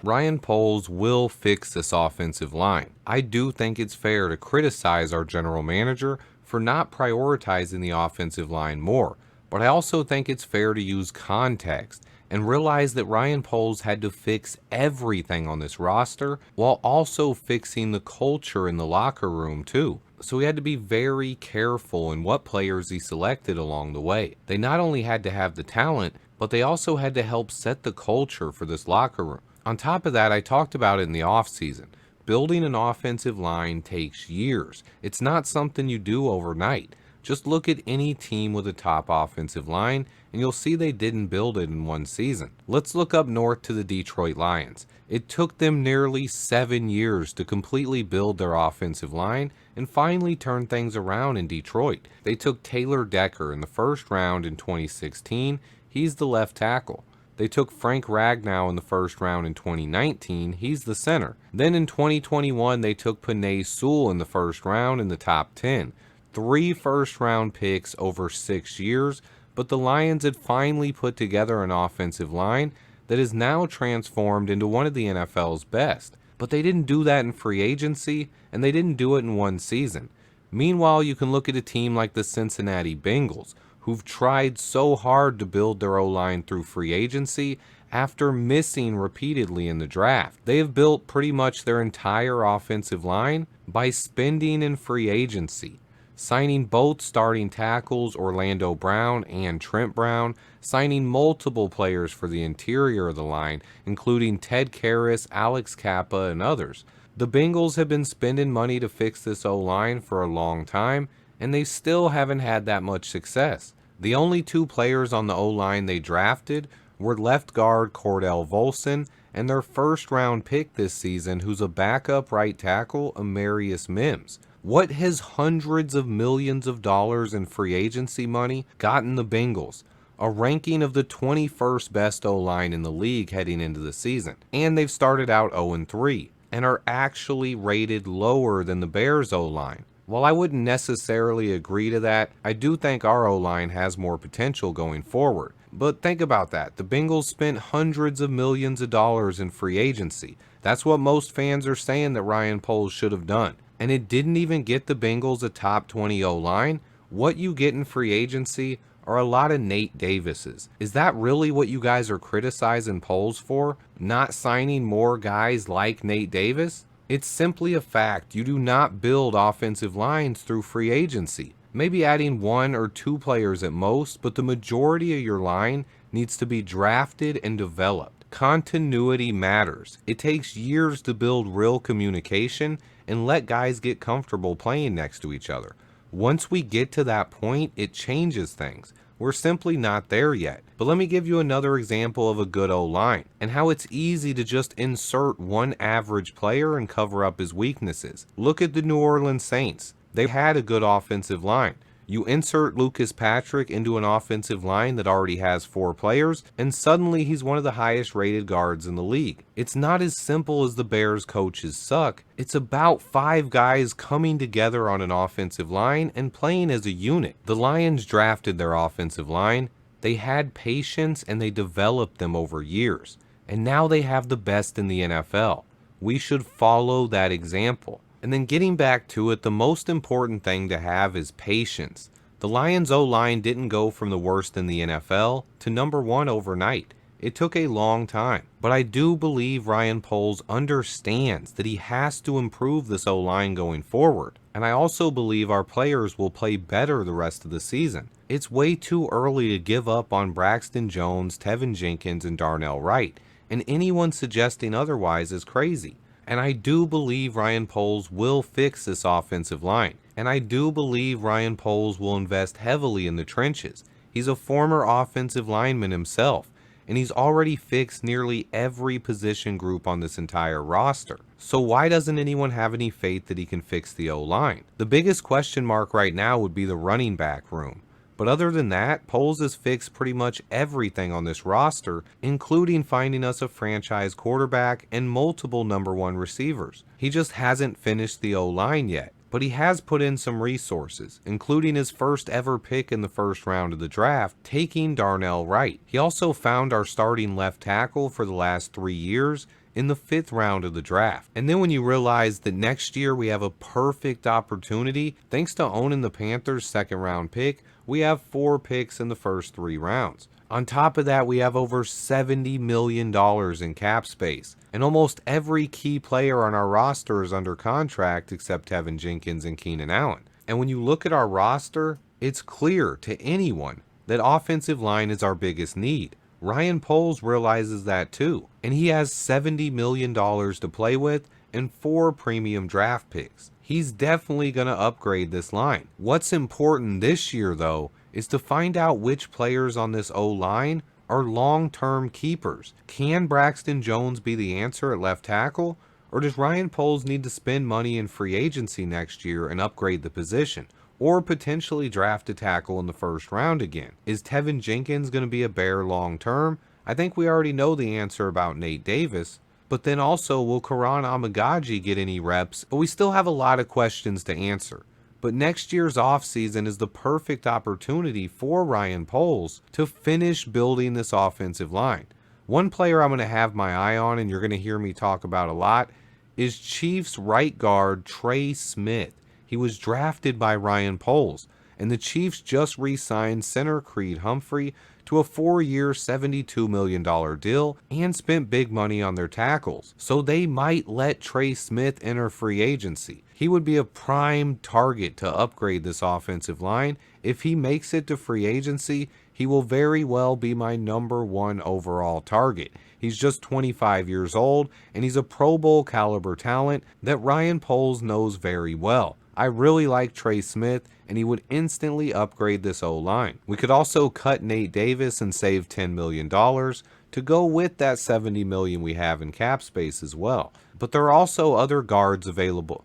Ryan Poles will fix this offensive line. I do think it's fair to criticize our general manager for not prioritizing the offensive line more, but I also think it's fair to use context and realize that Ryan Poles had to fix everything on this roster while also fixing the culture in the locker room too. So he had to be very careful in what players he selected along the way. They not only had to have the talent, but they also had to help set the culture for this locker room. On top of that, I talked about it in the offseason. Building an offensive line takes years. It's not something you do overnight. Just look at any team with a top offensive line, and you'll see they didn't build it in one season. Let's look up north to the Detroit Lions. It took them nearly 7 years to completely build their offensive line and finally turn things around in Detroit. They took Taylor Decker in the first round in 2016. He's the left tackle. They took Frank Ragnow in the first round in 2019. He's the center. Then in 2021, they took Penei Sewell in the first round in the top 10. 3 first-round picks over 6 years, but the Lions had finally put together an offensive line that is now transformed into one of the NFL's best. But they didn't do that in free agency, and they didn't do it in one season. Meanwhile, you can look at a team like the Cincinnati Bengals, who've tried so hard to build their O-line through free agency after missing repeatedly in the draft. They have built pretty much their entire offensive line by spending in free agency, signing both starting tackles Orlando Brown and Trent Brown, signing multiple players for the interior of the line, including Ted Karras, Alex Kappa, and others. The Bengals have been spending money to fix this O-line for a long time, and they still haven't had that much success. The only 2 players on the O-line they drafted were left guard Cordell Volson and their first-round pick this season, who's a backup right tackle, Amarius Mims. What has hundreds of millions of dollars in free agency money gotten the Bengals? A ranking of the 21st best O-line in the league heading into the season. And they've started out 0-3 and are actually rated lower than the Bears O-line. While I wouldn't necessarily agree to that, I do think our O-line has more potential going forward. But think about that. The Bengals spent hundreds of millions of dollars in free agency. That's what most fans are saying that Ryan Poles should have done. And it didn't even get the Bengals a top 20 O-line. What you get in free agency are a lot of Nate Davises. Is that really what you guys are criticizing Poles for? Not signing more guys like Nate Davis? It's simply a fact. You do not build offensive lines through free agency. Maybe adding 1 or 2 players at most, but the majority of your line needs to be drafted and developed. Continuity matters. It takes years to build real communication and let guys get comfortable playing next to each other. Once we get to that point, it changes things. We're simply not there yet. But let me give you another example of a good O-line and how it's easy to just insert one average player and cover up his weaknesses. Look at the New Orleans Saints. They had a good offensive line. You insert Lucas Patrick into an offensive line that already has 4 players, and suddenly he's one of the highest rated guards in the league. It's not as simple as the Bears coaches suck. It's about 5 guys coming together on an offensive line and playing as a unit. The Lions drafted their offensive line. They had patience and they developed them over years. And now they have the best in the NFL. We should follow that example. And then getting back to it, the most important thing to have is patience. The Lions O-line didn't go from the worst in the NFL to number 1 overnight. It took a long time. But I do believe Ryan Poles understands that he has to improve this O-line going forward. And I also believe our players will play better the rest of the season. It's way too early to give up on Braxton Jones, Tevin Jenkins, and Darnell Wright. And anyone suggesting otherwise is crazy. And I do believe Ryan Poles will fix this offensive line. And I do believe Ryan Poles will invest heavily in the trenches. He's a former offensive lineman himself, and he's already fixed nearly every position group on this entire roster. So why doesn't anyone have any faith that he can fix the O-line? The biggest question mark right now would be the running back room. But other than that, Poles has fixed pretty much everything on this roster, including finding us a franchise quarterback and multiple number 1 receivers. He just hasn't finished the O-line yet, but he has put in some resources, including his first ever pick in the first round of the draft, taking Darnell Wright. He also found our starting left tackle for the last 3 years in the 5th round of the draft. And then when you realize that next year we have a perfect opportunity, thanks to owning the Panthers' 2nd round pick, we have 4 picks in the first 3 rounds. On top of that, we have over $70 million in cap space. And almost every key player on our roster is under contract except Tevin Jenkins and Keenan Allen. And when you look at our roster, it's clear to anyone that offensive line is our biggest need. Ryan Poles realizes that too, and he has $70 million to play with and 4 premium draft picks. He's definitely going to upgrade this line. What's important this year, though, is to find out which players on this O-line are long-term keepers. Can Braxton Jones be the answer at left tackle, or does Ryan Poles need to spend money in free agency next year and upgrade the position? Or potentially draft a tackle in the 1st round again? Is Tevin Jenkins going to be a Bear long term? I think we already know the answer about Nate Davis. But then also, will Karan Amagaji get any reps? But we still have a lot of questions to answer. But next year's offseason is the perfect opportunity for Ryan Poles to finish building this offensive line. One player I'm going to have my eye on, and you're going to hear me talk about a lot, is Chiefs right guard Trey Smith. He was drafted by Ryan Poles, and the Chiefs just re-signed center Creed Humphrey to a 4-year, $72 million deal and spent big money on their tackles. So they might let Trey Smith enter free agency. He would be a prime target to upgrade this offensive line. If he makes it to free agency, he will very well be my number 1 overall target. He's just 25 years old, and he's a Pro Bowl caliber talent that Ryan Poles knows very well. I really like Trey Smith, and he would instantly upgrade this O-line. We could also cut Nate Davis and save $10 million to go with that $70 million we have in cap space as well. But there are also some other guards available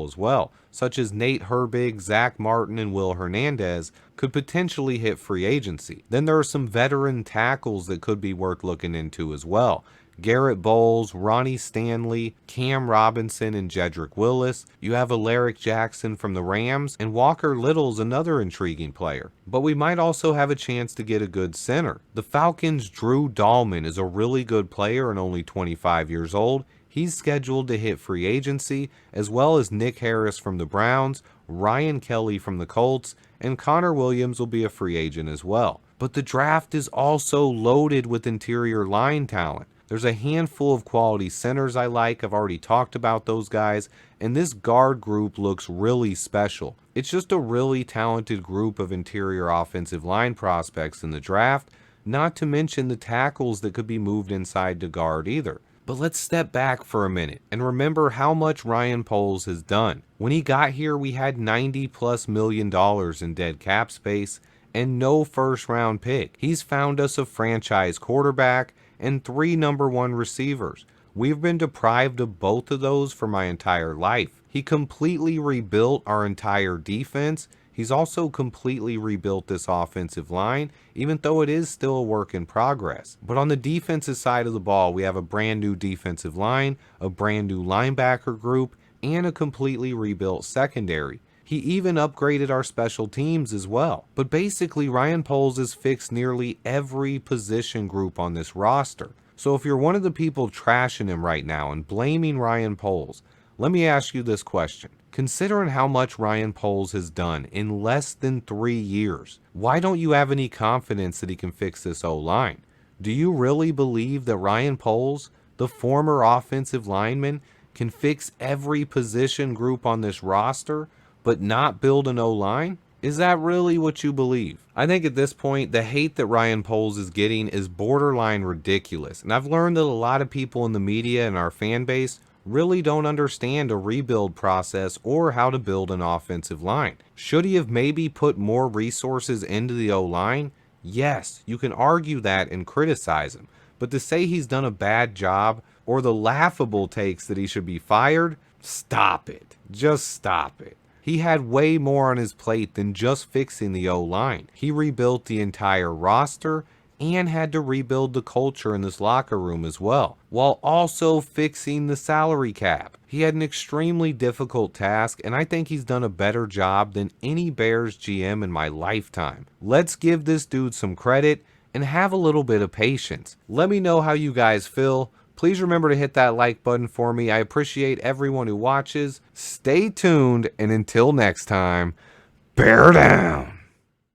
as well, such as Nate Herbig, Zach Martin, and Will Hernandez could potentially hit free agency. Then there are some veteran tackles that could be worth looking into as well. Garrett Bowles, Ronnie Stanley, Cam Robinson, and Jedrick Willis. You have Alaric Jackson from the Rams, and Walker Little's another intriguing player. But we might also have a chance to get a good center. The Falcons' Drew Dahlman is a really good player and only 25 years old. He's scheduled to hit free agency, as well as Nick Harris from the Browns, Ryan Kelly from the Colts, and Connor Williams will be a free agent as well. But the draft is also loaded with interior line talent. There's a handful of quality centers I like. I've already talked about those guys. And this guard group looks really special. It's just a really talented group of interior offensive line prospects in the draft, not to mention the tackles that could be moved inside to guard either. But let's step back for a minute and remember how much Ryan Poles has done. When he got here, we had $90+ million in dead cap space and no 1st round pick. He's found us a franchise quarterback and 3 number 1 receivers. We've been deprived of both of those for my entire life. He completely rebuilt our entire defense. He's also completely rebuilt this offensive line, even though it is still a work in progress. But on the defensive side of the ball, we have a brand new defensive line, a brand new linebacker group, and a completely rebuilt secondary. He even upgraded our special teams as well. But basically, Ryan Poles has fixed nearly every position group on this roster. So if you're one of the people trashing him right now and blaming Ryan Poles, let me ask you this question. Considering how much Ryan Poles has done in less than 3 years, why don't you have any confidence that he can fix this O-line? Do you really believe that Ryan Poles, the former offensive lineman, can fix every position group on this roster, but not build an O-line? Is that really what you believe? I think at this point, the hate that Ryan Poles is getting is borderline ridiculous. And I've learned that a lot of people in the media and our fan base really don't understand a rebuild process or how to build an offensive line. Should he have maybe put more resources into the O-line? Yes, you can argue that and criticize him. But to say he's done a bad job or the laughable takes that he should be fired, stop it. Just stop it. He had way more on his plate than just fixing the O-line. He rebuilt the entire roster and had to rebuild the culture in this locker room as well, while also fixing the salary cap. He had an extremely difficult task, and I think he's done a better job than any Bears GM in my lifetime. Let's give this dude some credit and have a little bit of patience. Let me know how you guys feel. Please remember to hit that like button for me. I appreciate everyone who watches. Stay tuned, and until next time, bear down.